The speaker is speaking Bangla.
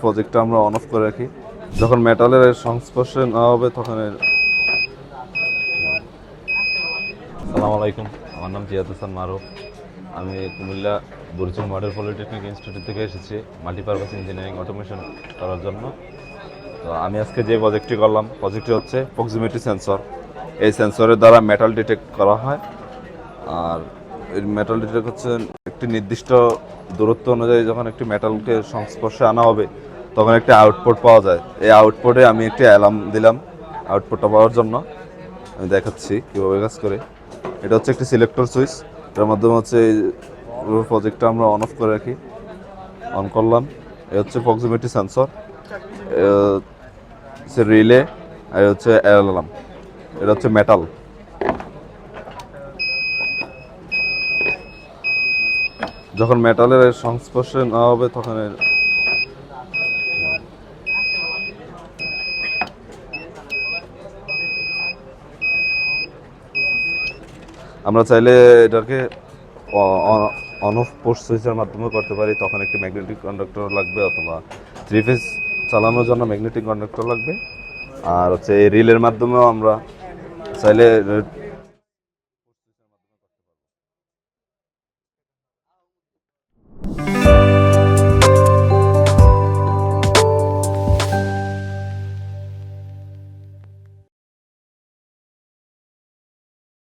প্রজেক্টটা আমরা অন অফ করে রাখি। যখন মেটালের সংস্পর্শে না হবে তখন আসসালামু আলাইকুম, আমার নাম জিয়াদ হাসান মারুফ। আমি কুমিল্লা বুরুজুং মডেল পলিটেকনিক ইনস্টিটিউট থেকে এসেছি মাল্টিপারপাস ইঞ্জিনিয়ারিং অটোমেশন করার জন্য। তো আমি আজকে যে প্রজেক্টটি হচ্ছে প্রক্সিমিটি সেন্সর। এই সেন্সরের দ্বারা মেটাল ডিটেক্ট করা হয়। আর এই মেটাল ডিটেক্ট হচ্ছে একটি নির্দিষ্ট দূরত্ব অনুযায়ী যখন একটি মেটালকে সংস্পর্শে আনা হবে তখন একটি আউটপুট পাওয়া যায়। এই আউটপুটে আমি একটি অ্যালার্ম দিলাম আউটপুটটা পাওয়ার জন্য। আমি দেখাচ্ছি কীভাবে কাজ করে। এটা হচ্ছে একটি সিলেক্টর সুইচ, এটার মাধ্যমে হচ্ছে এই প্রজেক্টটা আমরা অন অফ করে রাখি। অন করলাম, এ হচ্ছে প্রক্সিমিটি সেন্সর, হচ্ছে রিলে, আর হচ্ছে অ্যালার্ম। এটা হচ্ছে মেটাল। যখন মেটালের সংস্পর্শে না হবে তখন আমরা চাইলে এটাকে অন অফ পোস্ট সুইচের মাধ্যমে করতে পারি। তখন একটি ম্যাগনেটিক কন্ডাক্টর লাগবে, অথবা 3 ফেজ চালানোর জন্য ম্যাগনেটিক কন্ডাক্টর লাগবে। আর হচ্ছে এই রিলের মাধ্যমেও আমরা চাইলে